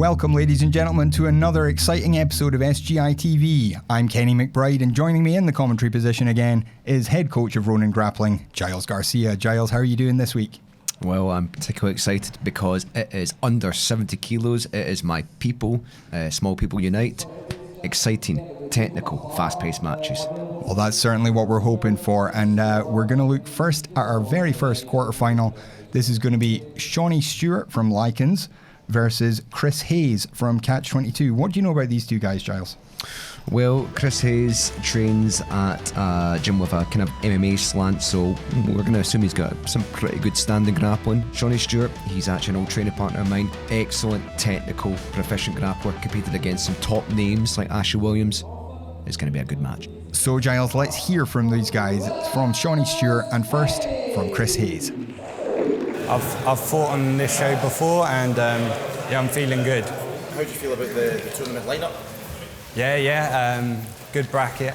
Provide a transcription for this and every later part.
Welcome, ladies and gentlemen, to another exciting episode of SGI TV. I'm Kenny McBride, and joining me in the commentary position again is head coach of Ronan Grappling, Giles Garcia. Giles, how are you doing this week? Well, I'm particularly excited because it is under 70 kilos. It is my people, Small People Unite. Exciting, technical, fast-paced matches. Well, that's certainly what we're hoping for, and we're going to look first at our very first quarterfinal. This is going to be Seany Stewart from Lycans versus Chris Hayes from Catch 22. What do you know about these two guys, Giles? Well, Chris Hayes trains at a gym with a kind of MMA slant, so we're going to assume he's got some pretty good standing grappling. Seany Stewart, he's actually an old training partner of mine. Excellent, technical, proficient grappler. Competed against some top names like Ashley Williams. It's going to be a good match. So, Giles, let's hear from these guys. It's from Seany Stewart, and first from Chris Hayes. I've fought on this show before, and I'm feeling good. How do you feel about the tournament lineup? Good bracket.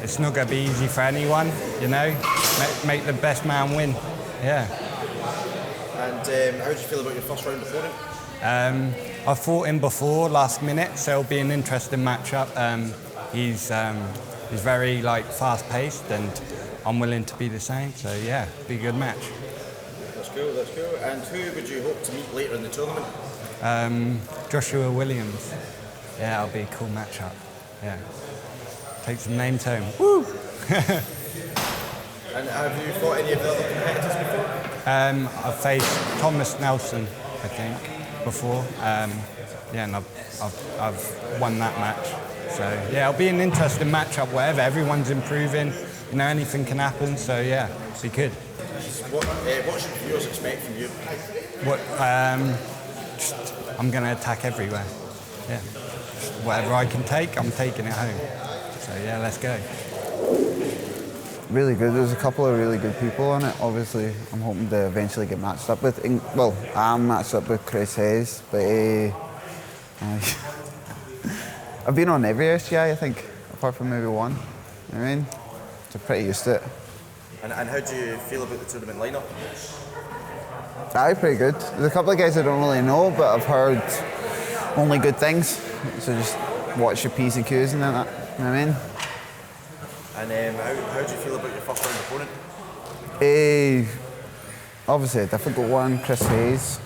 It's not going to be easy for anyone, you know. Make the best man win. Yeah. And how do you feel about your first round opponent? I fought him before last minute, so it'll be an interesting matchup. He's very fast paced, and I'm willing to be the same. So yeah, be a good match. That's cool. And who would you hope to meet later in the tournament? Joshua Williams. Yeah, it'll be a cool matchup. Yeah. Take some names home. Woo! And have you fought any of the other competitors before? I've faced Thomas Nelson, I think, before. And I've won that match. So yeah, it'll be an interesting matchup. Whatever, everyone's improving. You know, anything can happen. So yeah, it'll be good. What should viewers expect from you? I'm going to attack everywhere. Yeah. Whatever I can take, I'm taking it home. So yeah, let's go. Really good. There's a couple of really good people on it. Obviously, I'm hoping to eventually get matched up with. I'm matched up with Chris Hayes, but I've been on every SGI, I think, apart from maybe one. You know what I mean? So pretty used to it. And how do you feel about the tournament lineup? Pretty good. There's a couple of guys I don't really know, but I've heard only good things. So just watch your P's and Q's and that. You know what I mean? And how do you feel about your first round opponent? Obviously a difficult one, Chris Hayes.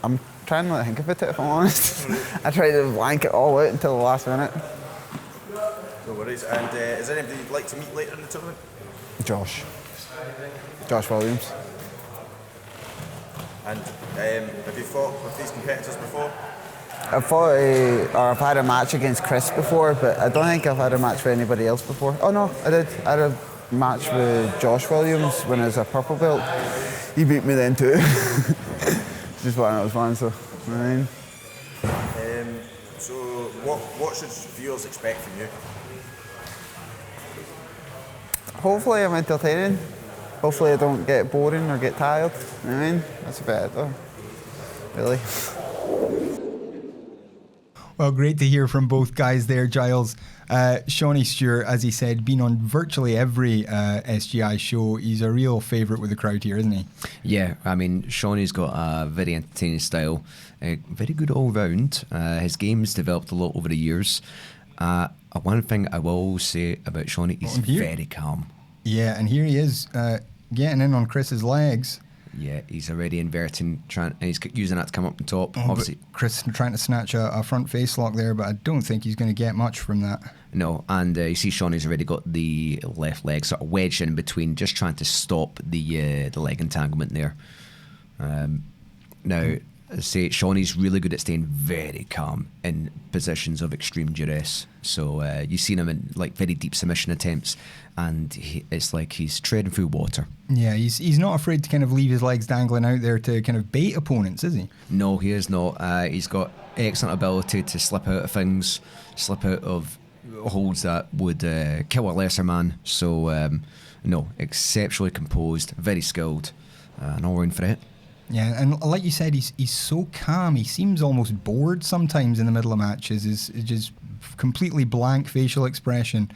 I'm trying not to think about it, if I'm honest. I tried to blank it all out until the last minute. No worries. And is there anybody you'd like to meet later in the tournament? Josh Williams. And have you fought with these competitors before? I've had a match against Chris before, but I don't think I've had a match with anybody else before. Oh no, I did. I had a match with Josh Williams when I was a purple belt. He beat me then too. Just when I was fun, so. You know what I mean? So what should viewers expect from you? Hopefully I'm entertaining. Hopefully I don't get boring or get tired. You know what I mean? That's about it though. Really. Well, great to hear from both guys there, Giles. Seany Stewart, as he said, been on virtually every SGI show. He's a real favourite with the crowd here, isn't he? Yeah, I mean, Seany's got a very entertaining style, very good all round. His game's developed a lot over the years. One thing I will say about Seany, he's very calm. Yeah, and here he is getting in on Chris's legs. Yeah, he's already inverting, and he's using that to come up on top. Obviously, Chris trying to snatch a front face lock there, but I don't think he's going to get much from that. No, and you see Seany's already got the left leg sort of wedged in between, just trying to stop the leg entanglement there. Now, I say Seany's really good at staying very calm in positions of extreme duress. So you've seen him in very deep submission attempts, and it's like he's treading through water. Yeah, he's not afraid to kind of leave his legs dangling out there to kind of bait opponents, is he? No, he is not. He's got excellent ability to slip out of things, slip out of holds that would kill a lesser man. So no, exceptionally composed, very skilled, and all round for it. Yeah, and like you said, he's so calm. He seems almost bored sometimes in the middle of matches. It's just completely blank facial expression.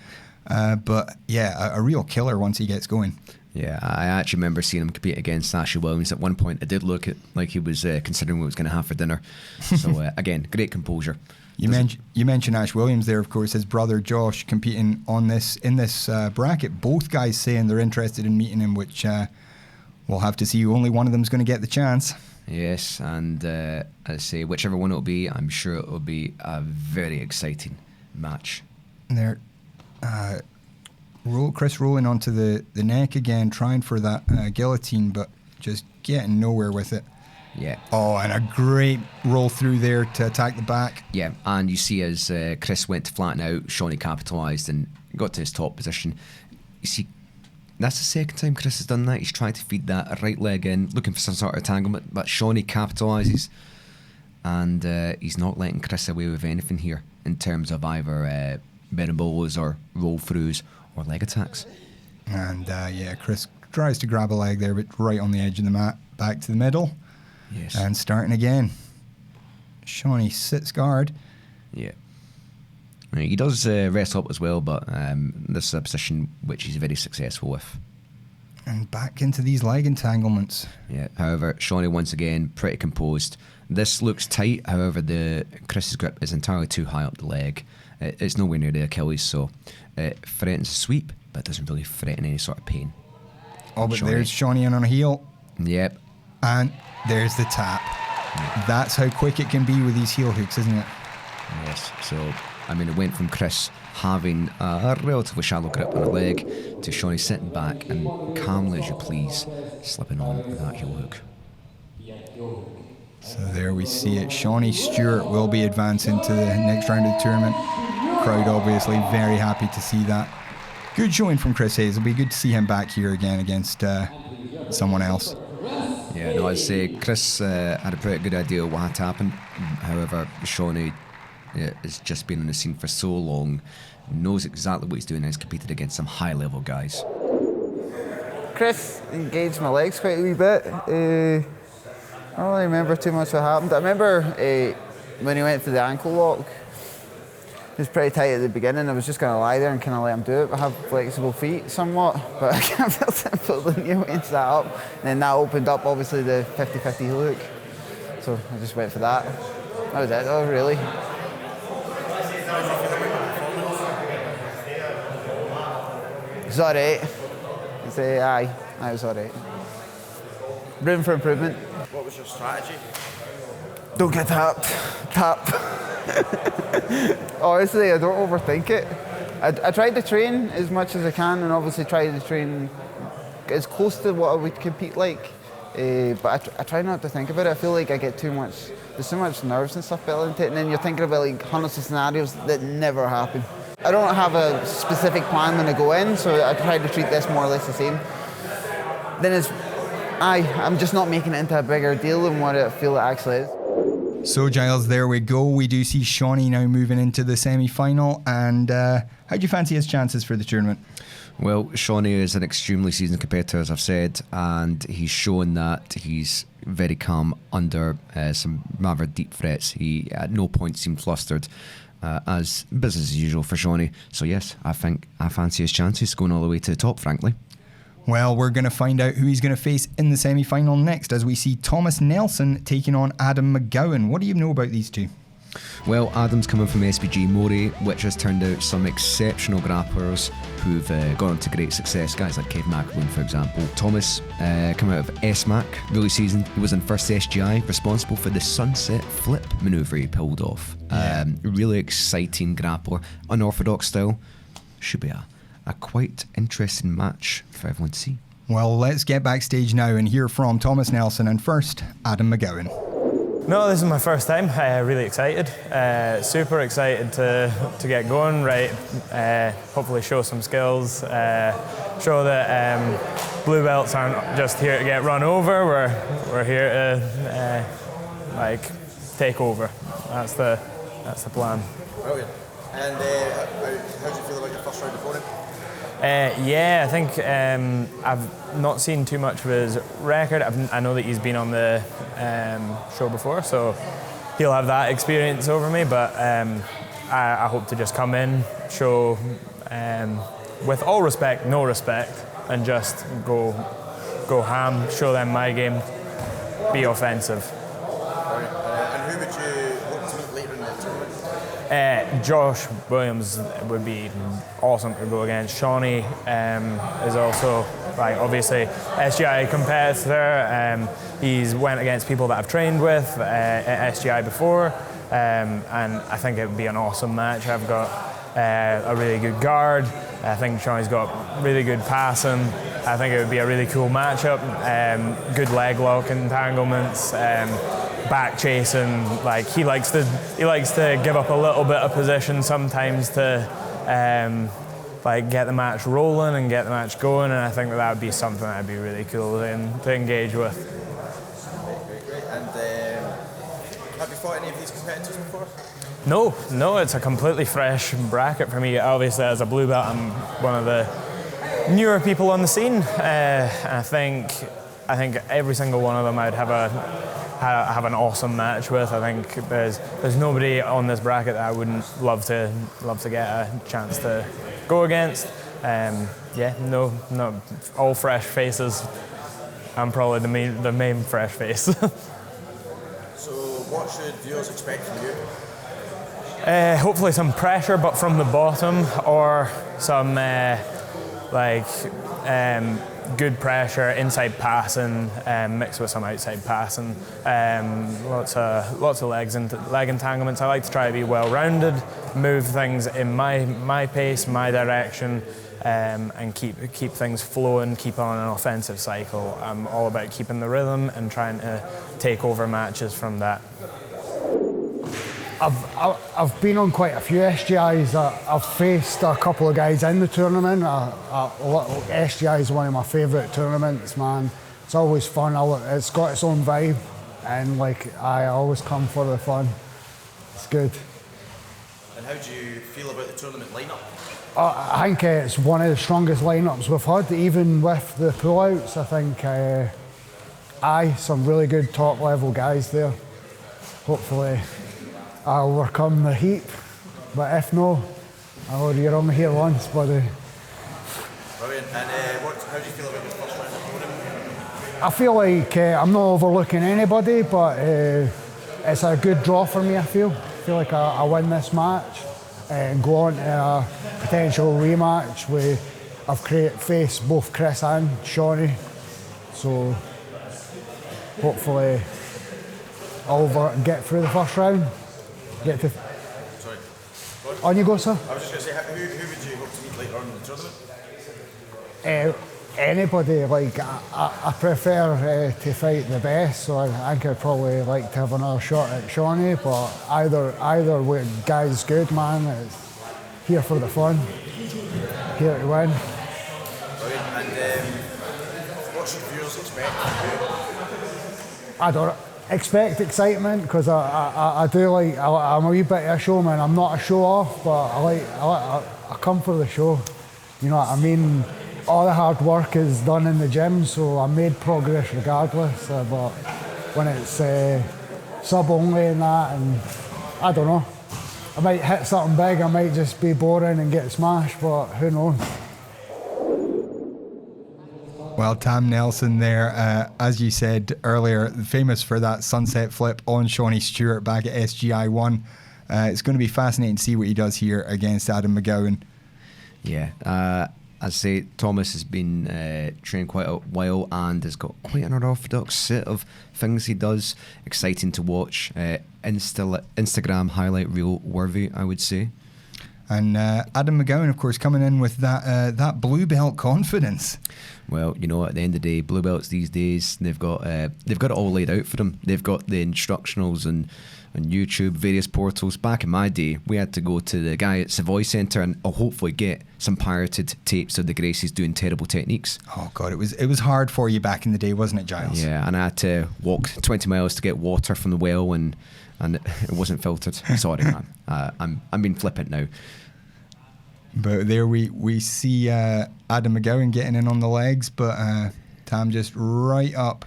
But yeah, a real killer once he gets going. Yeah, I actually remember seeing him compete against Ashley Williams. At one point, it did look like he was considering what he was going to have for dinner. So again, great composure. You mentioned Ash Williams there, of course, his brother Josh competing in this bracket. Both guys saying they're interested in meeting him, which we'll have to see. Only one of them is going to get the chance. Yes, and I say whichever one it'll be, I'm sure it'll be a very exciting match. There, Chris rolling onto the neck again, trying for that guillotine, but just getting nowhere with it. Yeah. Oh, and a great roll through there to attack the back. Yeah, and you see as Chris went to flatten out, Seany capitalised and got to his top position. You see, that's the second time Chris has done that. He's tried to feed that right leg in, looking for some sort of entanglement, but Seany capitalises, and he's not letting Chris away with anything here in terms of either berimbolos or roll throughs or leg attacks. And Chris tries to grab a leg there, but right on the edge of the mat, back to the middle. Yes. And starting again. Seany sits guard. Yeah. He does wrestle up as well, but this is a position which he's very successful with. And back into these leg entanglements. Yeah. However, Seany once again pretty composed. This looks tight. However, Chris's grip is entirely too high up the leg. It's nowhere near the Achilles, so it threatens a sweep, but it doesn't really threaten any sort of pain. Oh, but Seany. there's Seany in on a heel. Yep. And there's the tap. Yeah. That's how quick it can be with these heel hooks, isn't it? Yes. So, I mean, it went from Chris having a relatively shallow grip on a leg to Seany sitting back and calmly as you please slipping on that heel hook. So there we see it. Seany Stewart will be advancing to the next round of the tournament. Crowd obviously very happy to see that. Good showing from Chris Hayes. It'll be good to see him back here again against someone else. Yeah, no, I'd say Chris had a pretty good idea of what had to happen. However, Seany has just been on the scene for so long, knows exactly what he's doing, and has competed against some high-level guys. Chris engaged my legs quite a wee bit. I don't really remember too much what happened. I remember when he went for the ankle lock, it was pretty tight at the beginning. I was just going to lie there and kind of let him do it. I have flexible feet somewhat, but I kind of felt simple the knee went that up. And then that opened up, obviously, the 50-50 heel hook. So I just went for that. That was it, though, really. It was alright. It was alright. Room for improvement. What was your strategy? Don't get tapped. Tap. Honestly, I don't overthink it. I tried to train as much as I can, and obviously try to train as close to what I would compete like. But I try not to think about it. I feel like I get there's so much nerves and stuff built into it, and then you're thinking about like hundreds of scenarios that never happen. I don't have a specific plan when I go in, so I try to treat this more or less the same. Then I'm just not making it into a bigger deal than what I feel it actually is. So Giles, there we go. We do see Seany now moving into the semi-final. And how do you fancy his chances for the tournament? Well, Seany is an extremely seasoned competitor, as I've said, and he's shown that he's very calm under some rather deep threats. He at no point seemed flustered, as business as usual for Seany. So yes, I think I fancy his chances going all the way to the top, frankly. Well, we're going to find out who he's going to face in the semi-final next as we see Thomas Nelson taking on Adam McGowan. What do you know about these two? Well, Adam's coming from SBG Moray, which has turned out some exceptional grapplers who've gone on to great success, guys like Kev McElwain, for example. Thomas, coming out of SMAC, really seasoned. He was in first SGI, responsible for the sunset flip manoeuvre he pulled off. Yeah. Really exciting grappler, unorthodox style. Should be a quite interesting match for everyone to see. Well, let's get backstage now and hear from Thomas Nelson, and first, Adam McGowan. No, this is my first time. Really excited. Super excited to get going. Right. Hopefully show some skills. Show that blue belts aren't just here to get run over. We're here to take over. That's the plan. Brilliant. And how do you feel about your first round opponent? I think I've not seen too much of his record. I know that he's been on the show before, so he'll have that experience over me, but I hope to just come in, show, with all respect, no respect, and just go ham, show them my game, be offensive. And who would you hope to meet later in the tournament? Josh Williams would be awesome to go against. Seany is also, like, obviously SGI competitor. He's went against people that I've trained with at SGI before, and I think it would be an awesome match. I've got a really good guard. I think Seany's got really good passing. I think it would be a really cool matchup. Good leg lock entanglements, back chasing. Like, he likes to give up a little bit of position sometimes to like get the match rolling and get the match going. And I think that would be something that'd be really cool to engage with. Great. And have you fought any of these competitors before? No, it's a completely fresh bracket for me. Obviously, as a blue belt, I'm one of the newer people on the scene. I think every single one of them I'd have an awesome match with. I think there's nobody on this bracket that I wouldn't love to get a chance to go against. No, all fresh faces. I'm probably the main fresh face. So, what should viewers expect from you? Hopefully some pressure, but from the bottom, or some good pressure, inside passing, mixed with some outside passing. Lots of leg entanglements. I like to try to be well-rounded, move things in my pace, my direction, and keep things flowing, keep on an offensive cycle. I'm all about keeping the rhythm and trying to take over matches from that. I've been on quite a few SGIs. I've faced a couple of guys in the tournament. SGI is one of my favourite tournaments, man. It's always fun. It's got its own vibe, and like, I always come for the fun. It's good. And how do you feel about the tournament lineup? I think it's one of the strongest lineups we've had, even with the pullouts. I think some really good top level guys there. Hopefully I'll overcome the heat, but if no, you're on here once, buddy. Brilliant. And how do you feel about your first round opponent? I feel like I'm not overlooking anybody, but it's a good draw for me. I feel like I win this match and go on to a potential rematch where I've faced both Chris and Seany. So hopefully I'll get through the first round. Sorry. On you go, sir. I was just going to say, who would you hope to meet later on in the tournament? Anybody. Like, I prefer to fight the best, so I think I'd probably like to have another shot at Seany, but either way, guy's good, man. It's here for the fun, here to win. Brilliant. And what should viewers expect from you? I don't expect excitement, because I do like, I'm a wee bit of a showman. I'm not a show off, but I come for the show. You know what I mean? All the hard work is done in the gym, so I made progress regardless. But when it's sub only and that, and I don't know, I might hit something big, I might just be boring and get smashed, but who knows? Well, Tam Nelson there, as you said earlier, famous for that sunset flip on Seany Stewart back at SGI 1. It's going to be fascinating to see what he does here against Adam McGowan. Yeah, as I say, Thomas has been training quite a while and has got quite an unorthodox set of things he does. Exciting to watch. Instagram highlight reel worthy, I would say. And Adam McGowan, of course, coming in with that blue belt confidence. Well, you know, at the end of the day, blue belts these days, they've got it all laid out for them. They've got the instructionals on YouTube, various portals. Back in my day, we had to go to the guy at Savoy Centre and hopefully get some pirated tapes of the Gracies doing terrible techniques. Oh God, it was hard for you back in the day, wasn't it, Giles? Yeah, and I had to walk 20 miles to get water from the well, and it wasn't filtered. Sorry, man. I'm being flippant now. But there we see Adam McGowan getting in on the legs, but Tam just right up,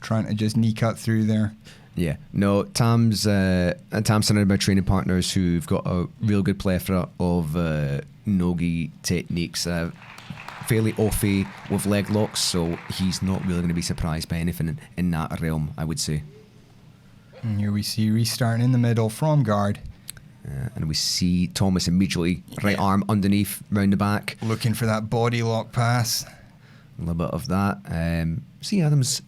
trying to just knee cut through there. Yeah, no, Tam's surrounded by training partners who've got a real good plethora of nogi techniques. fairly offy with leg locks, so he's not really going to be surprised by anything in that realm, I would say. And here we see restarting in the middle from guard. And we see Thomas immediately, right arm underneath, round the back. Looking for that body lock pass. A little bit of that. See Adams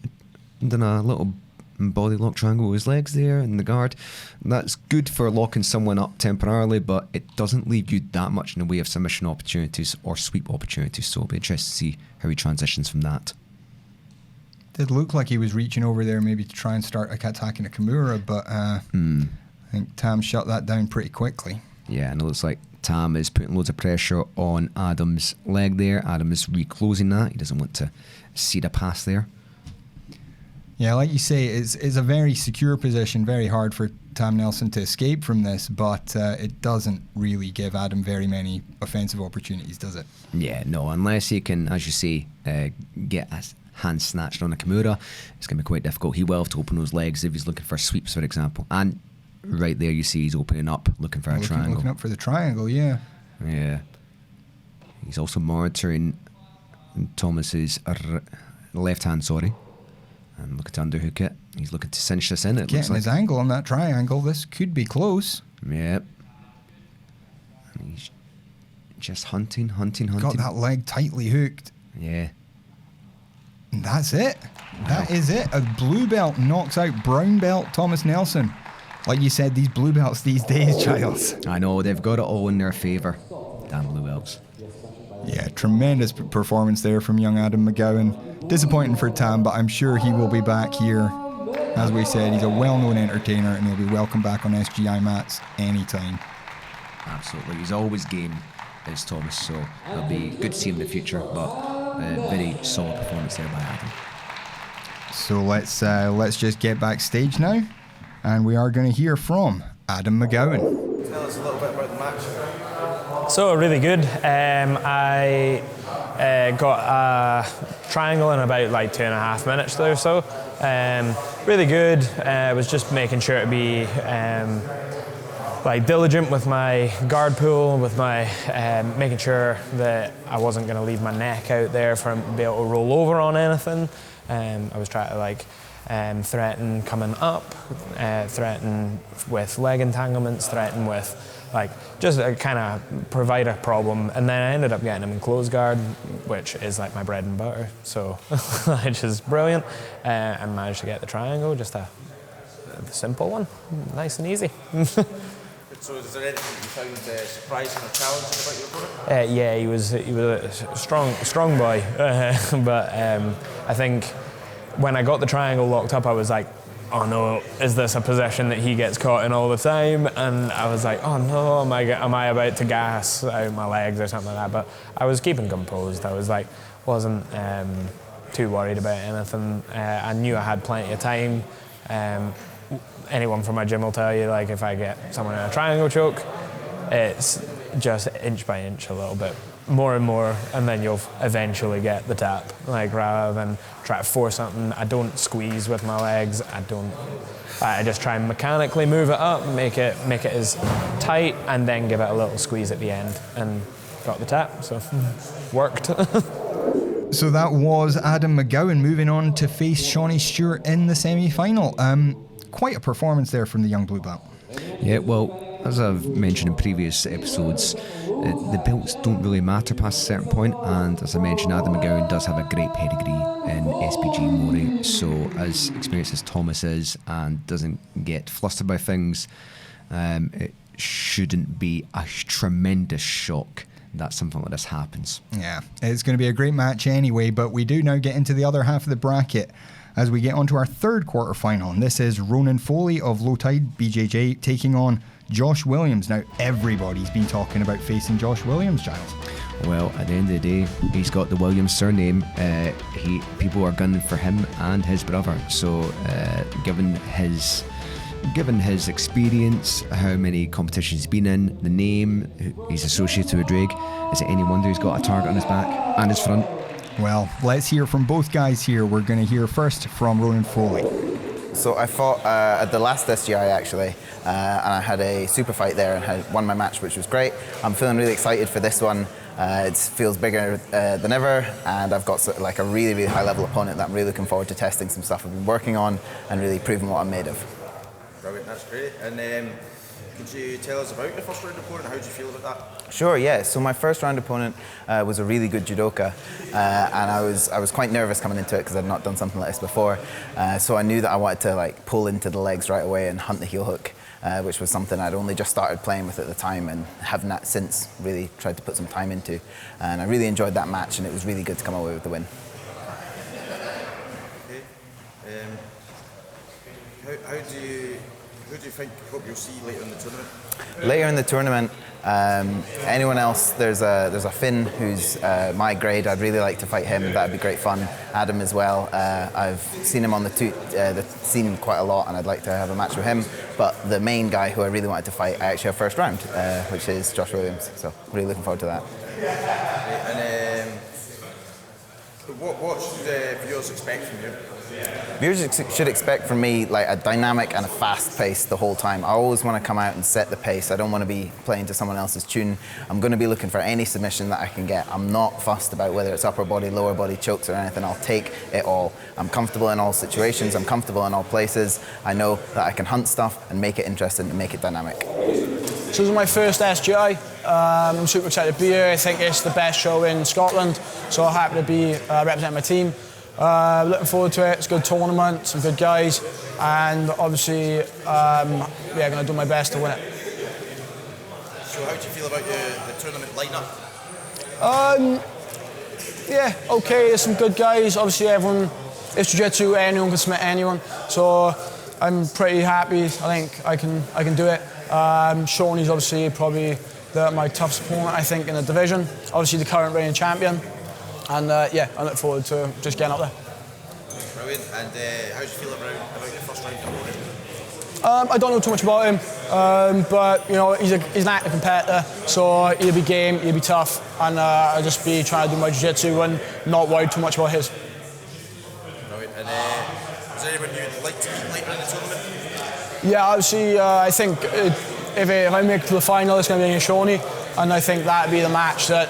done a little body lock triangle with his legs there in the guard. That's good for locking someone up temporarily, but it doesn't leave you that much in the way of submission opportunities or sweep opportunities, so it'll be interesting to see how he transitions from that. Did look like he was reaching over there maybe to try and start attacking a Kimura, but I think Tam shut that down pretty quickly. Yeah, and it looks like Tam is putting loads of pressure on Adam's leg there. Adam is reclosing that. He doesn't want to see the pass there. Yeah, like you say, it's a very secure position, very hard for Tam Nelson to escape from this, but it doesn't really give Adam very many offensive opportunities, does it? Yeah, no, unless he can, as you say, get a hand snatched on a Kimura, it's going to be quite difficult. He will have to open those legs if he's looking for sweeps, for example. And right there you see he's opening up, looking for a triangle. Looking up for the triangle, yeah. Yeah. He's also monitoring Thomas's left hand, and looking to underhook it. He's looking to cinch this in. It Getting looks like his angle on that triangle. This could be close. Yep. And he's just hunting. Got that leg tightly hooked. Yeah. And that's it. That is it. A blue belt knocks out brown belt Thomas Nelson. Like you said, these blue belts these days, Giles. I know, they've got it all in their favour. Damn blue belts. Yeah, tremendous performance there from young Adam McGowan. Disappointing for Tam, but I'm sure he will be back here. As we said, he's a well-known entertainer and he'll be welcome back on SGI mats anytime. Absolutely. He's always game, is Thomas, so it'll be good to see him in the future, but very solid performance there by Adam. So let's just get backstage now, and we are going to hear from Adam McGowan. Tell us a little bit about the match. So really good. I got a triangle in about like 2.5 minutes or so. Really good. Was just making sure to be like diligent with my guard pull, with my making sure that I wasn't going to leave my neck out there for him to be able to roll over on anything. I was trying to like threaten coming up, threaten with leg entanglements, threaten with like just kind of provide a problem, and then I ended up getting him in close guard, which is like my bread and butter. So which is brilliant, and managed to get the triangle, just a simple one, nice and easy. So is there anything you found surprising or challenging about your opponent? Yeah, he was a strong boy, but I think when I got the triangle locked up, I was like, oh no, is this a position that he gets caught in all the time? And I was like, oh no, am I about to gas out my legs or something like that? But I was keeping composed. I was like, wasn't too worried about anything. I knew I had plenty of time. Anyone from my gym will tell you, like, if I get someone in a triangle choke, it's just inch by inch a little bit, more and more, and then you'll eventually get the tap. Like, rather than try to force something, I don't squeeze with my legs. I just try and mechanically move it up, make it as tight, and then give it a little squeeze at the end, and got the tap. So worked. So that was Adam McGowan moving on to face Seany Stewart in the semi-final. Quite a performance there from the young blue belt. Yeah, well, as I've mentioned in previous episodes, the belts don't really matter past a certain point, and as I mentioned, Adam McGowan does have a great pedigree in SPG Mori, so as experienced as Thomas is and doesn't get flustered by things, it shouldn't be a tremendous shock that something like this happens. Yeah, it's going to be a great match anyway, but we do now get into the other half of the bracket as we get onto our third quarterfinal, and this is Ronan Foley of Low Tide BJJ taking on Josh Williams. Now, everybody's been talking about facing Josh Williams, Giles. Well, at the end of the day, he's got the Williams surname. People are gunning for him and his brother. So, given his experience, how many competitions he's been in, the name, he's associated with Draig, is it any wonder he's got a target on his back and his front? Well, let's hear from both guys here. We're going to hear first from Ronan Foley. So I fought at the last SGI actually, and I had a super fight there and had won my match, which was great. I'm feeling really excited for this one. It feels bigger than ever, and I've got like a really, really high level opponent that I'm really looking forward to testing some stuff I've been working on and really proving what I'm made of. Brilliant, that's great. And could you tell us about your first round opponent? How did you feel about that? Sure, yeah. So my first round opponent was a really good judoka, and I was quite nervous coming into it because I'd not done something like this before. So I knew that I wanted to like pull into the legs right away and hunt the heel hook, which was something I'd only just started playing with at the time and have not since really tried to put some time into. And I really enjoyed that match, and it was really good to come away with the win. Okay. Who do you hope you'll see later in the tournament? Later in the tournament, anyone else, there's a Finn who's my grade. I'd really like to fight him. That'd be great fun. Adam as well. I've seen him on the scene quite a lot, and I'd like to have a match with him. But the main guy who I really wanted to fight, I actually have first round, which is Josh Williams. So really looking forward to that. And what should viewers expect from you? Viewers should expect from me like a dynamic and a fast pace the whole time. I always want to come out and set the pace. I don't want to be playing to someone else's tune. I'm going to be looking for any submission that I can get. I'm not fussed about whether it's upper body, lower body, chokes or anything. I'll take it all. I'm comfortable in all situations. I'm comfortable in all places. I know that I can hunt stuff and make it interesting and make it dynamic. So this is my first SGI. I'm super excited to be here. I think it's the best show in Scotland, so I'm happy to be representing my team. Looking forward to it. It's a good tournament, some good guys, and obviously, going to do my best to win it. So how do you feel about the tournament lineup? Yeah, okay. There's some good guys. Obviously, everyone. It's jiu-jitsu. Anyone can submit anyone. So I'm pretty happy. I think I can do it. Seany's obviously probably my toughest opponent, I think, in the division. Obviously, the current reigning champion. And I look forward to just getting up there. Brilliant. And how do you feel about your first round opponent? I don't know too much about him, but you know he's an active competitor, so he'll be game, he'll be tough, and I'll just be trying to do my jiu-jitsu and not worry too much about his. Brilliant. And is there anyone you'd like to meet later in the tournament? Yeah, obviously, I think if I make it to the final, it's going to be against Seany, and I think that'd be the match that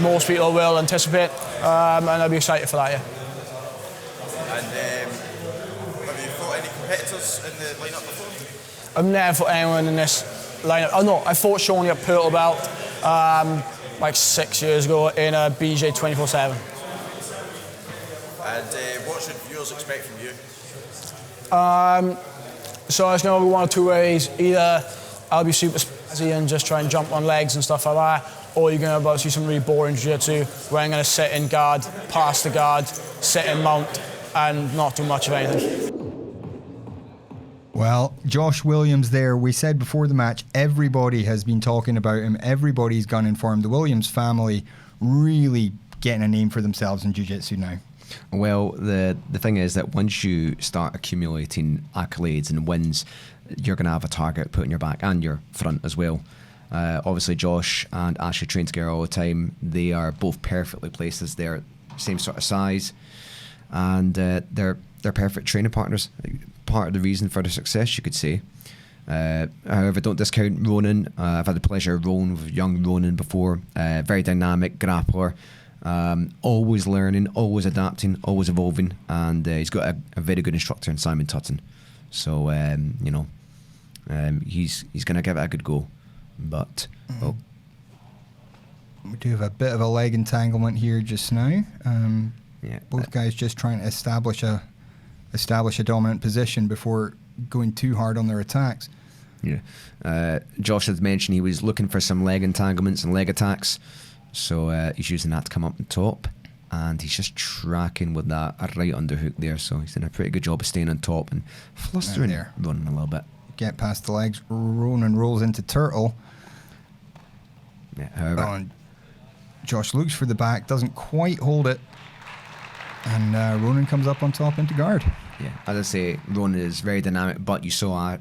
most people will anticipate, and I'll be excited for that, yeah. And have you fought any competitors in the lineup before? I've never fought anyone in this lineup. Oh no, I fought Seany at Portalbelt like 6 years ago in a BJ 24/7. And what should viewers expect from you? So it's going to be one of two ways. Either I'll be super spazzy and just try and jump on legs and stuff like that, or you're going to see some really boring jiu-jitsu where I'm going to sit in guard, pass the guard, sit in mount, and not do much of anything. Well, Josh Williams there, we said before the match, everybody has been talking about him. Everybody's gunning for him. The Williams family really getting a name for themselves in jiu-jitsu now. Well, the thing is that once you start accumulating accolades and wins, you're going to have a target put in your back and your front as well. Obviously, Josh and Ashley train together all the time. They are both perfectly placed as they're same sort of size, and they're perfect training partners. Part of the reason for their success, you could say. However, don't discount Ronan. I've had the pleasure of rolling with young Ronan before. Very dynamic grappler. Always learning, always adapting, always evolving, and he's got a very good instructor in Simon Tutton. So he's going to give it a good go. But we do have a bit of a leg entanglement here just now. Both guys just trying to establish a dominant position before going too hard on their attacks. Yeah, Josh had mentioned he was looking for some leg entanglements and leg attacks, so he's using that to come up on top, and he's just tracking with that right underhook there. So he's doing a pretty good job of staying on top and flustering there, running a little bit. Get past the legs. Ronan rolls into turtle. Yeah, however, Josh looks for the back, doesn't quite hold it, and Ronan comes up on top into guard. Yeah, as I say, Ronan is very dynamic, but you saw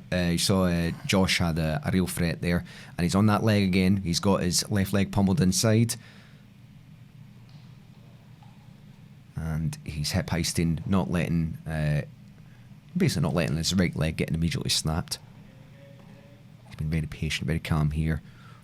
Josh had a real threat there, and he's on that leg again. He's got his left leg pummeled inside, and he's hip heisting, basically not letting his right leg get immediately snapped. He's been very patient, very calm here.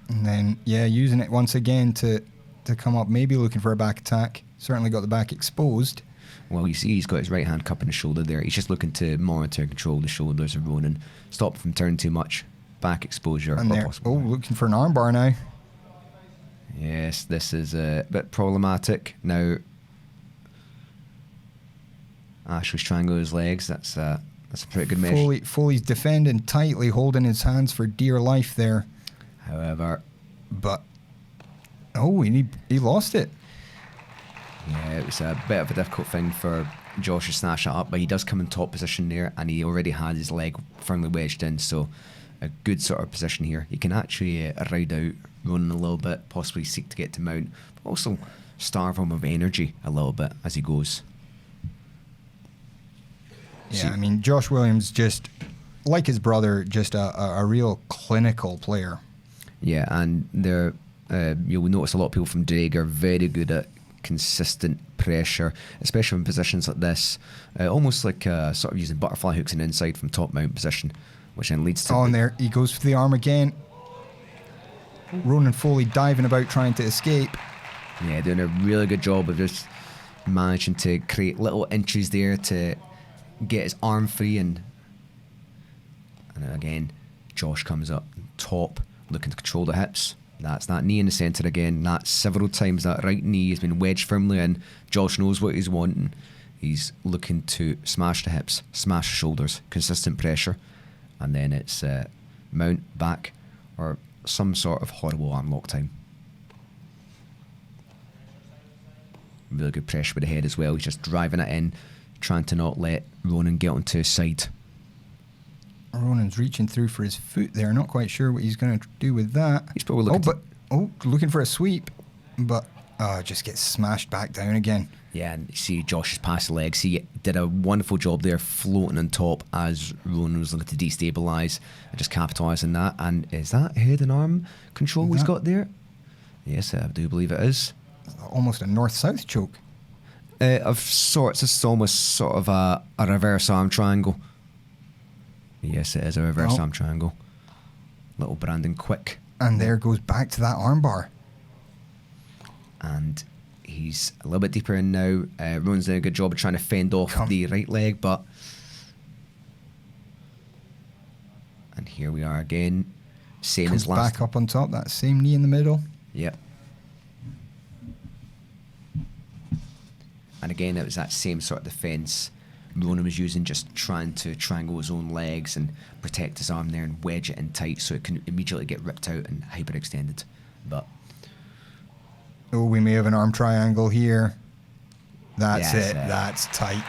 And then, using it once again to to come up, maybe looking for a back attack. Certainly got the back exposed. Well, you see he's got his right hand cupping his shoulder there. He's just looking to monitor and control the shoulders of Ronan. Stop from turning too much. Back exposure. And there, looking for an armbar now. Yes, this is a bit problematic. Now, Ashley's trying to go his legs. That's a pretty good measure. Foley's defending tightly, holding his hands for dear life there. However, he lost it. Yeah, it was a bit of a difficult thing for Josh to snatch it up, but he does come in top position there, and he already had his leg firmly wedged in, so a good sort of position here. He can actually ride out Ronan a little bit, possibly seek to get to mount, but also starve him of energy a little bit as he goes. Yeah, I mean, Josh Williams, just like his brother, just a real clinical player. Yeah, and you'll notice a lot of people from Draig are very good at consistent pressure, especially in positions like this, almost like sort of using butterfly hooks and inside from top mount position, which then leads to... Oh, and there he goes for the arm again. Ronan Foley diving about trying to escape. Yeah, doing a really good job of just managing to create little inches there to get his arm free, and again Josh comes up top looking to control the hips. That's that knee in the centre again. That's several times that right knee has been wedged firmly in. Josh knows what he's wanting. He's looking to smash the hips, smash the shoulders, consistent pressure, and then it's mount, back, or some sort of horrible arm lock time. Really good pressure with the head as well. He's just driving it in, trying to not let Ronan get onto his side. Ronan's reaching through for his foot there. Not quite sure what he's going to do with that. He's probably looking looking for a sweep, but just gets smashed back down again. Yeah, and you see Josh's past legs. He did a wonderful job there floating on top as Ronan was looking to destabilise and just capitalise on that. And is that head and arm control he's got there? Yes, I do believe it is. Almost a north-south choke. Of sorts, it's almost sort of a reverse arm triangle. Yes, it is a reverse arm triangle. Little Brandon quick. And there goes back to that armbar. And he's a little bit deeper in now. Ronan's doing a good job of trying to fend off the right leg, but... And here we are again. Same as last... back up on top, that same knee in the middle. Yep. And again, it was that same sort of defence Ronan was using, just trying to triangle his own legs and protect his arm there and wedge it in tight so it can immediately get ripped out and hyperextended. But we may have an arm triangle here. That's it. That's tight.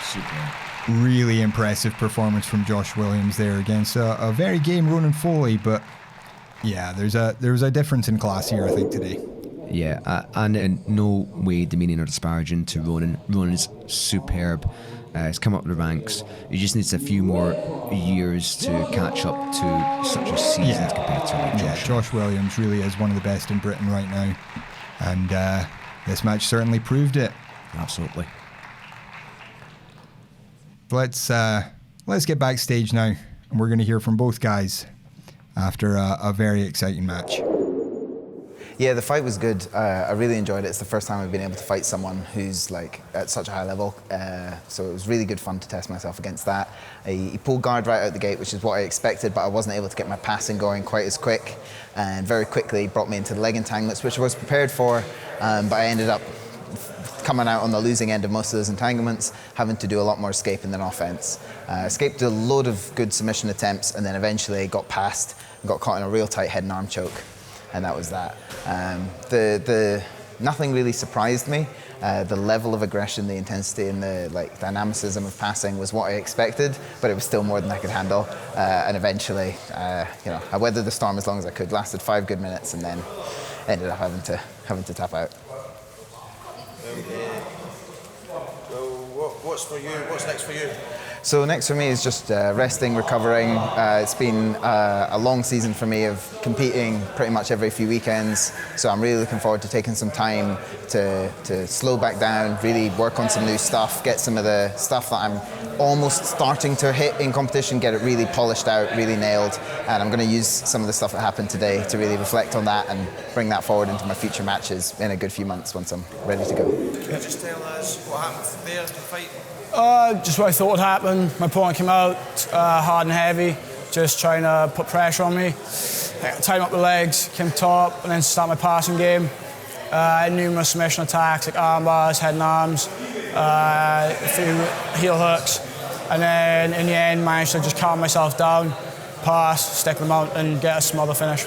Super. Really impressive performance from Josh Williams there against a very game Ronan Foley, but yeah, there's a difference in class here, I think, today. Yeah, and in no way demeaning or disparaging to Ronan. Ronan's superb. He's come up the ranks. He just needs a few more years to catch up to such a seasoned competitor like Josh. Yeah, Josh Williams really is one of the best in Britain right now, and this match certainly proved it. Absolutely. Let's get backstage now, and we're going to hear from both guys after a very exciting match. Yeah, the fight was good. I really enjoyed it. It's the first time I've been able to fight someone who's like at such a high level. So it was really good fun to test myself against that. He pulled guard right out the gate, which is what I expected, but I wasn't able to get my passing going quite as quick. And very quickly brought me into the leg entanglements, which I was prepared for, but I ended up coming out on the losing end of most of those entanglements, having to do a lot more escaping than offense. Escaped a load of good submission attempts, and then eventually got past and got caught in a real tight head and arm choke. And that was that. Nothing really surprised me. The level of aggression, the intensity, and the dynamicism of passing was what I expected, but it was still more than I could handle. And eventually, I weathered the storm as long as I could. Lasted 5 good minutes, and then ended up having to tap out. Okay. So what's next for you? So next for me is just resting, recovering. It's been a long season for me of competing pretty much every few weekends. So I'm really looking forward to taking some time to slow back down, really work on some new stuff, get some of the stuff that I'm almost starting to hit in competition, get it really polished out, really nailed. And I'm going to use some of the stuff that happened today to really reflect on that and bring that forward into my future matches in a good few months once I'm ready to go. Can you just tell us what happened there in the fight? Just what I thought would happen. My opponent came out hard and heavy, just trying to put pressure on me. Tied him up the legs, came top, and then start my passing game. I had numerous submission attacks like arm bars, head and arms, a few heel hooks, and then in the end managed to just calm myself down, pass, stick them out, and get a smother finish.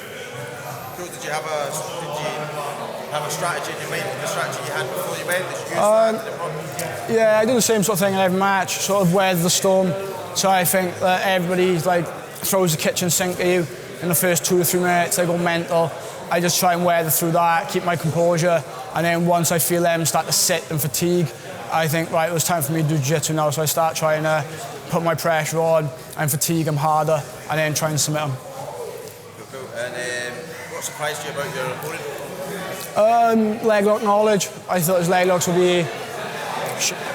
Cool. Did you have a strategy in your mind? The strategy you had before you went? Did you use that? Yeah, I do the same sort of thing in every match, sort of weather the storm. So I think that everybody throws the kitchen sink at you in the first 2 or 3 minutes. They go mental. I just try and weather through that, keep my composure, and then once I feel them start to sit and fatigue, I think, right, it was time for me to do jiu-jitsu now. So I start trying to put my pressure on and fatigue them harder, and then try and submit them. Cool. And what surprised you about your opponent? Leg lock knowledge. I thought his leg locks would be,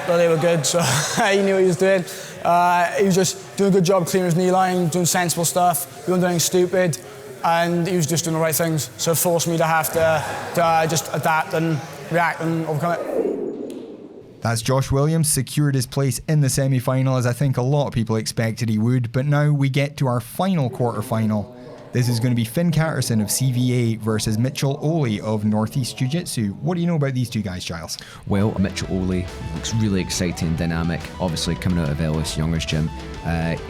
but they were good, so he knew what he was doing. He was just doing a good job clearing his knee line, doing sensible stuff, doing nothing stupid, and he was just doing the right things. So it forced me to have to just adapt and react and overcome it. That's Josh Williams, secured his place in the semi-final, as I think a lot of people expected he would. But now we get to our final quarter-final. This is going to be Finn Catterson of CVA versus Mitch Oley of Northeast Jiu-Jitsu. What do you know about these two guys, Giles? Well, Mitch Oley looks really exciting and dynamic. Obviously, coming out of Ellis Younger's gym,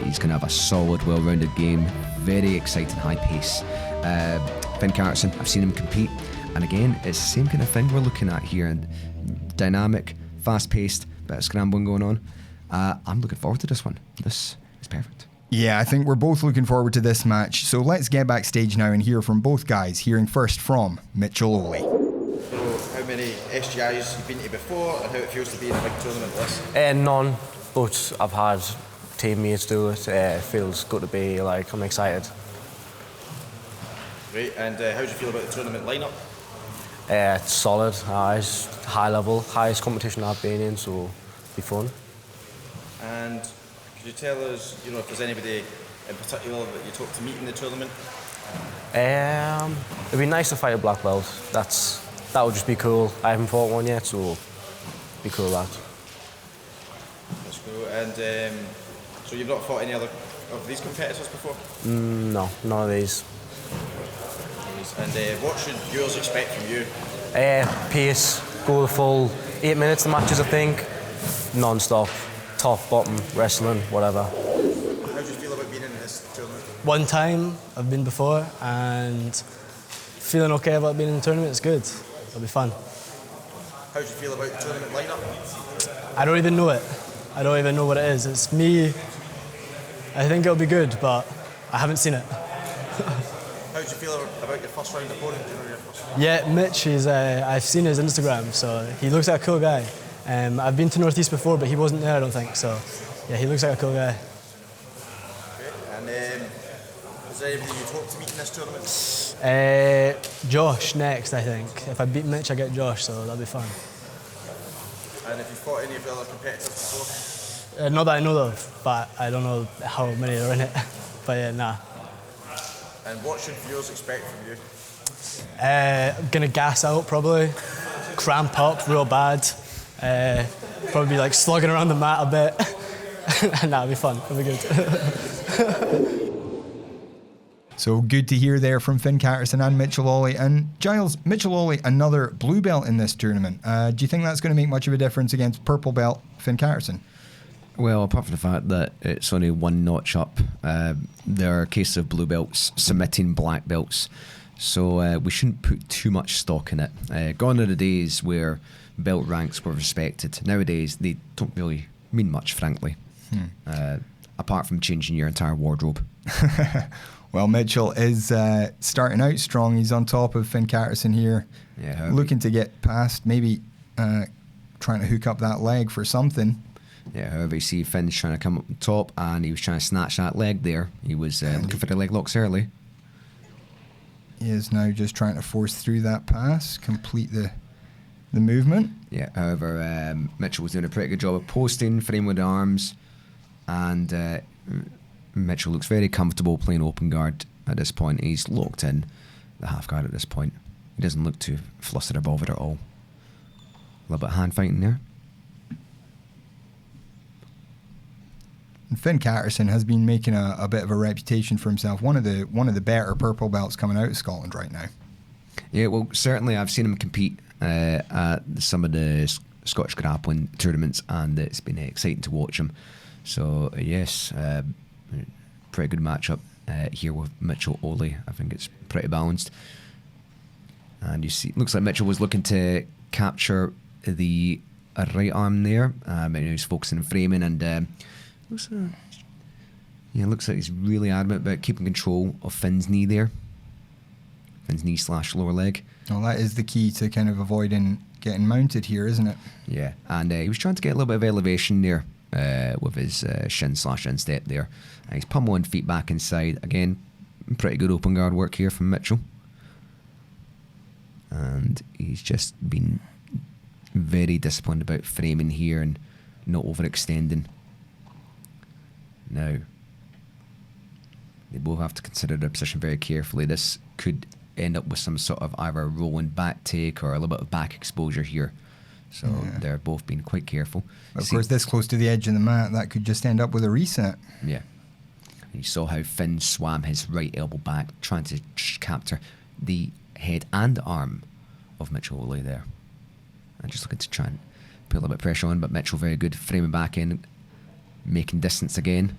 he's going to have a solid, well-rounded game. Very exciting, high pace. Finn Catterson, I've seen him compete, and again, it's the same kind of thing we're looking at here. And dynamic, fast-paced, bit of scrambling going on. I'm looking forward to this one. This is perfect. Yeah, I think we're both looking forward to this match. So let's get backstage now and hear from both guys, hearing first from Mitch Oley. So how many SGIs you've been to before and how it feels to be in a big tournament like this? None, but I've had teammates do it. It feels good to be, I'm excited. Great, and how do you feel about the tournament lineup? It's solid, it's high level, highest competition I've been in, so it'll be fun. And could you tell us, if there's anybody in particular that you hope to meet in the tournament? It'd be nice to fight a black belt. That would just be cool. I haven't fought one yet, so it'd be cool that. That's cool. And so you've not fought any other of these competitors before? No, none of these. And what should viewers expect from you? Pace, go the full 8 minutes the matches, I think. Non-stop. Top, bottom, wrestling, whatever. How do you feel about being in this tournament? One time I've been before and feeling okay about being in the tournament. It's good. It'll be fun. How do you feel about the tournament lineup? I don't even know it. I don't even know what it is. It's me. I think it'll be good, but I haven't seen it. How do you feel about your first round opponent? Do you know your first round? Yeah, Mitch is. I've seen his Instagram, so he looks like a cool guy. I've been to Northeast before, but he wasn't there, I don't think. So, yeah, he looks like a cool guy. Great. And is there anybody you'd hope to meet in this tournament? Josh next, I think. If I beat Mitch, I get Josh, so that'll be fun. And have you fought any of the other competitors before? Not that I know of, but I don't know how many are in it. But yeah, nah. And what should viewers expect from you? I'm gonna gas out probably, cramp up real bad, probably be slugging around the mat a bit, and that'll be fun. It'll be good. So good to hear there from Finn Catterson and Mitch Oley. And Giles, Mitch Oley, another blue belt in this tournament. Do you think that's going to make much of a difference against purple belt Finn Catterson? Well, apart from the fact that it's only one notch up, there are cases of blue belts submitting black belts, so we shouldn't put too much stock in it. Gone are the days where belt ranks were respected. Nowadays, they don't really mean much, frankly, apart from changing your entire wardrobe. Well, Mitchell is starting out strong. He's on top of Finn Catterson here, yeah, looking to get past, maybe trying to hook up that leg for something. Yeah, however, you see Finn's trying to come up top, and he was trying to snatch that leg there. He was looking for the leg locks early. He is now just trying to force through that pass, complete the movement. Yeah, however, Mitchell was doing a pretty good job of posting, frame with the arms, and Mitchell looks very comfortable playing open guard at this point. He's locked in the half guard at this point. He doesn't look too flustered or bothered at all. A little bit of hand fighting there. And Finn Catterson has been making a bit of a reputation for himself. One of the better purple belts coming out of Scotland right now. Yeah, well, certainly I've seen him compete at some of the Scottish grappling tournaments, and it's been exciting to watch him. So yes, pretty good matchup here with Mitch Oley. I think it's pretty balanced. And you see, looks like Mitchell was looking to capture the right arm there. He was focusing on framing, and looks like he's really adamant about keeping control of Finn's knee there. Finn's knee / lower leg. Well, that is the key to kind of avoiding getting mounted here, isn't it? Yeah, and he was trying to get a little bit of elevation there with his shin / instep there. And he's pummeling feet back inside. Again, pretty good open guard work here from Mitchell. And he's just been very disciplined about framing here and not overextending. Now, they both have to consider their position very carefully. This could end up with some sort of either rolling back take or a little bit of back exposure here. So they're both being quite careful. Of course, this close to the edge of the mat, that could just end up with a reset. Yeah. You saw how Finn swam his right elbow back, trying to capture the head and arm of Mitch Oley there. And just looking to try and put a little bit of pressure on, but Mitchell very good, framing back in, making distance again.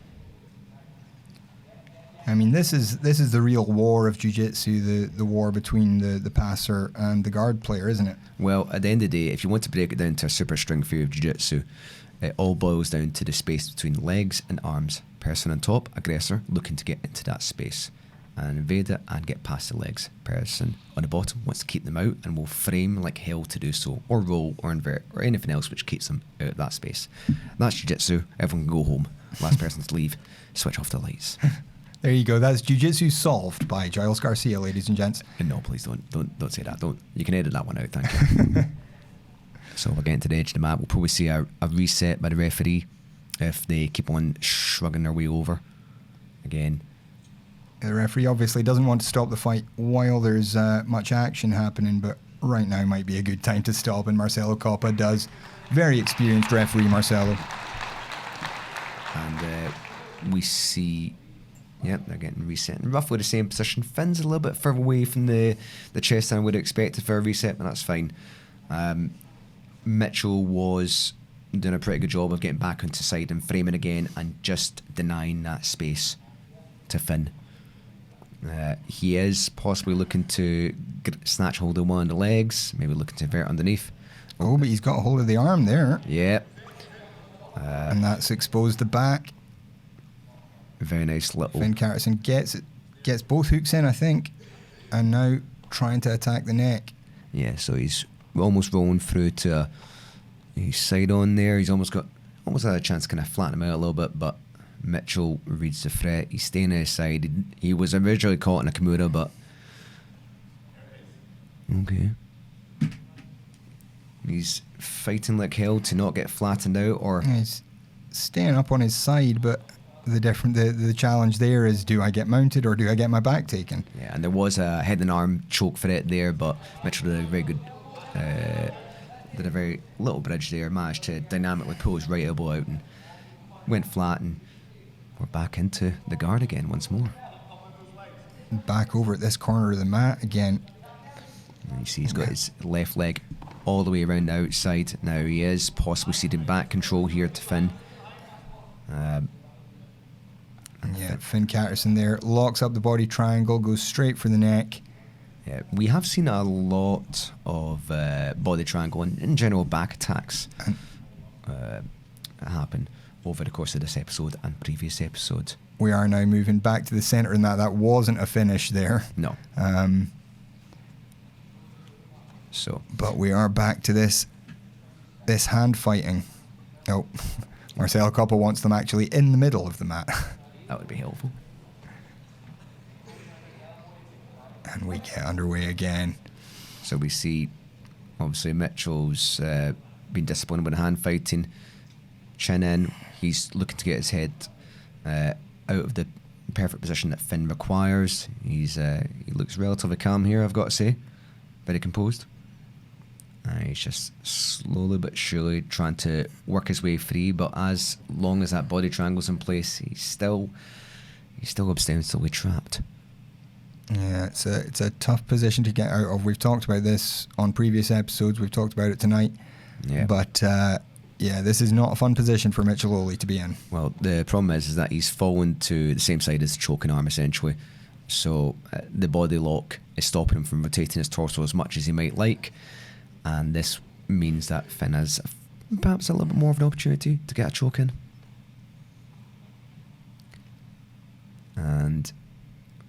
I mean, this is the real war of jiu-jitsu, the war between the passer and the guard player, isn't it? Well, at the end of the day, if you want to break it down to a super string theory of jiu-jitsu, it all boils down to the space between legs and arms. Person on top, aggressor, looking to get into that space and invade it and get past the legs. Person on the bottom wants to keep them out and will frame like hell to do so, or roll, or invert, or anything else which keeps them out of that space. That's jiu-jitsu. Everyone can go home. Last person to leave, switch off the lights. There you go. That's Jiu-Jitsu solved by Giles Garcia, ladies and gents. No, please don't say that. Don't. You can edit that one out. Thank you. So we're getting to the edge of the mat. We'll probably see a reset by the referee if they keep on shrugging their way over. Again, the referee obviously doesn't want to stop the fight while there's much action happening, but right now might be a good time to stop, and Marcelo Coppa does. Very experienced referee, Marcelo. And we see. Yep, they're getting reset in roughly the same position. Finn's a little bit further away from the chest than I would have expected for a reset, but that's fine. Mitchell was doing a pretty good job of getting back onto side and framing again and just denying that space to Finn. He is possibly looking to snatch hold of one of the legs, maybe looking to invert underneath. Oh, but he's got hold of the arm there. Yep. And that's exposed the back. Very nice little. Finn Catterson gets both hooks in, I think, and now trying to attack the neck. Yeah, so he's almost rolling through to his side on there. He's almost had a chance to kind of flatten him out a little bit, but Mitchell reads the threat. He's staying at his side. He was originally caught in a Kimura, but okay. He's fighting like hell to not get flattened out, or he's staying up on his side, but the challenge there is, do I get mounted or do I get my back taken? Yeah, and there was a head and arm choke threat there, but Mitchell did a very good, did a very little bridge there, managed to dynamically pull his right elbow out and went flat, and we're back into the guard again once more. Back over at this corner of the mat again. And you see he's got his left leg all the way around the outside. Now he is possibly ceding back control here to Finn. Yeah, Finn Catterson there locks up the body triangle, goes straight for the neck. Yeah, we have seen a lot of body triangle and in general back attacks happen over the course of this episode and previous episodes. We are now moving back to the centre, and that wasn't a finish there. No. But we are back to this hand fighting. Oh, Marcel Koppel wants them actually in the middle of the mat. That would be helpful. And we get underway again. So we see, obviously, Mitchell's been disappointed with the hand fighting. Chin in. He's looking to get his head out of the perfect position that Finn requires. He looks relatively calm here, I've got to say. Very composed. He's just slowly but surely trying to work his way free, but as long as that body triangle's in place, he's still ostensibly trapped. Yeah, it's a tough position to get out of. We've talked about this on previous episodes. We've talked about it tonight. Yeah. But this is not a fun position for Mitch Oley to be in. Well, the problem is that he's fallen to the same side as the choking arm, essentially. So the body lock is stopping him from rotating his torso as much as he might like. And this means that Finn has perhaps a little bit more of an opportunity to get a choke in. And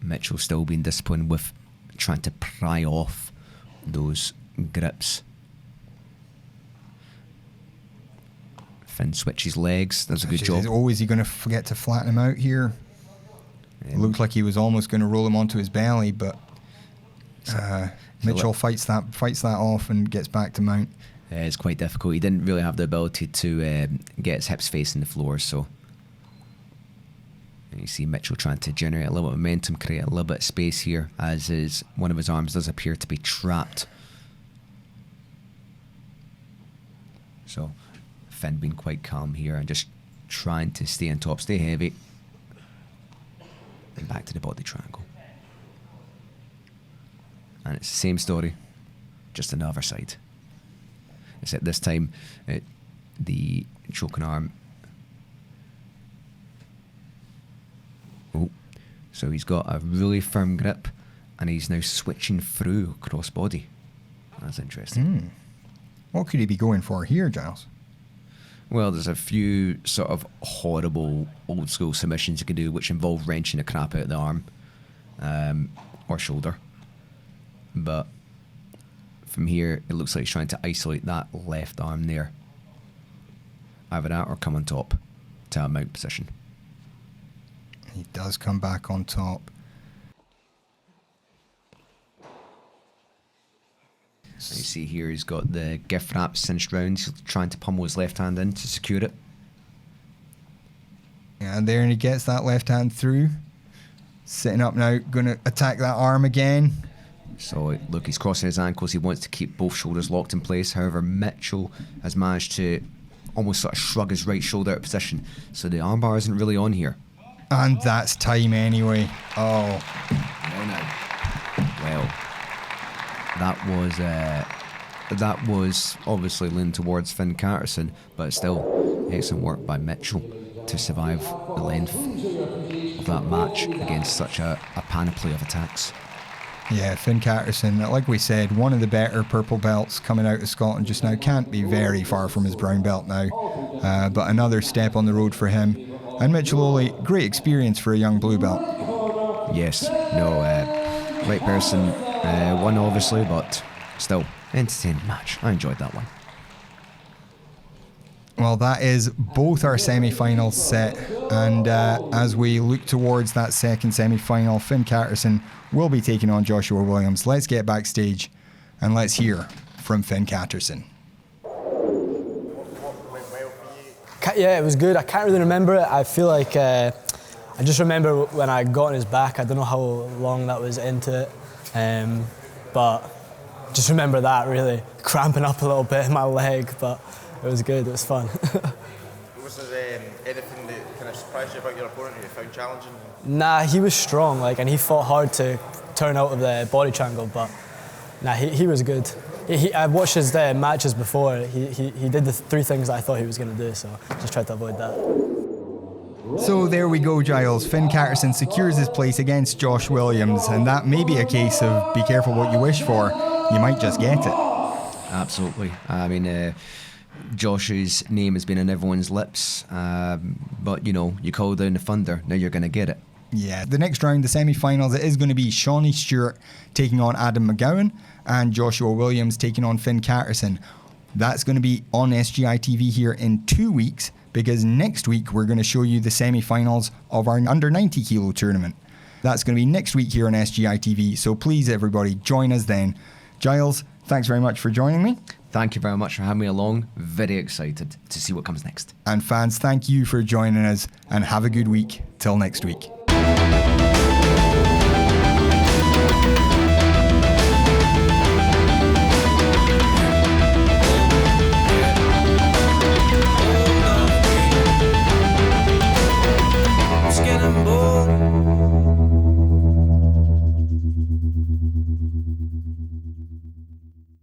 Mitchell still being disciplined with trying to pry off those grips. Finn switches legs, does a good job. Is he going to forget to flatten him out here? It looked like he was almost going to roll him onto his belly, but Mitchell fights that off and gets back to mount. It's quite difficult. He didn't really have the ability to get his hips facing the floor, so you see Mitchell trying to generate a little bit of momentum, create a little bit of space here, as one of his arms does appear to be trapped. So Finn being quite calm here and just trying to stay on top, stay heavy, and back to the body triangle. And it's the same story, just on the other side. Except this time, the choking arm. Oh, so he's got a really firm grip, and he's now switching through cross body. That's interesting. What could he be going for here, Giles? Well, there's a few sort of horrible old school submissions you can do, which involve wrenching the crap out of the arm or shoulder. But from here, it looks like he's trying to isolate that left arm there. Either that or come on top to a mount position. He does come back on top. So you see here he's got the gift wrap cinched round. He's trying to pummel his left hand in to secure it. Yeah, and there, and he gets that left hand through. Sitting up now, going to attack that arm again. So look, he's crossing his ankles. He wants to keep both shoulders locked in place. However, Mitchell has managed to almost sort of shrug his right shoulder out of position. So the armbar isn't really on here. And that's time anyway. Oh. Well, that was obviously leaning towards Finn Catterson, but still excellent work by Mitchell to survive the length of that match against such a panoply of attacks. Yeah, Finn Catterson, like we said, one of the better purple belts coming out of Scotland just now. Can't be very far from his brown belt now, but another step on the road for him. And Mitch Oley, great experience for a young blue belt. Yes, no, right person won obviously, but still entertaining match. I enjoyed that one. Well, that is both our semi-finals set, and as we look towards that second semi-final, Finn Catterson will be taking on Joshua Williams. Let's get backstage and let's hear from Finn Catterson. Yeah, it was good. I can't really remember it. I feel like I just remember when I got on his back. I don't know how long that was into it, but just remember that really cramping up a little bit in my leg, but it was good. It was fun. Was there anything that kind of surprised you about your opponent that you found challenging? Nah, he was strong, and he fought hard to turn out of the body triangle, but nah, he was good. I watched his matches before. He did the three things that I thought he was going to do, so just tried to avoid that. So there we go, Giles. Finn Catterson secures his place against Josh Williams, and that may be a case of be careful what you wish for. You might just get it. Absolutely. I mean, Josh's name has been on everyone's lips, but you call down the thunder, now you're going to get it. Yeah, the next round, the semi-finals, it is going to be Seany Stewart taking on Adam McGowan and Joshua Williams taking on Finn Catterson. That's going to be on SGI TV here in 2 weeks. because next week we're going to show you the semi-finals of our under 90 kilo tournament. That's going to be next week here on SGI TV, so please everybody join us then. Giles, thanks very much for joining me. Thank you very much for having me along. Very excited to see what comes next. And fans, thank you for joining us, and have a good week. Till next week.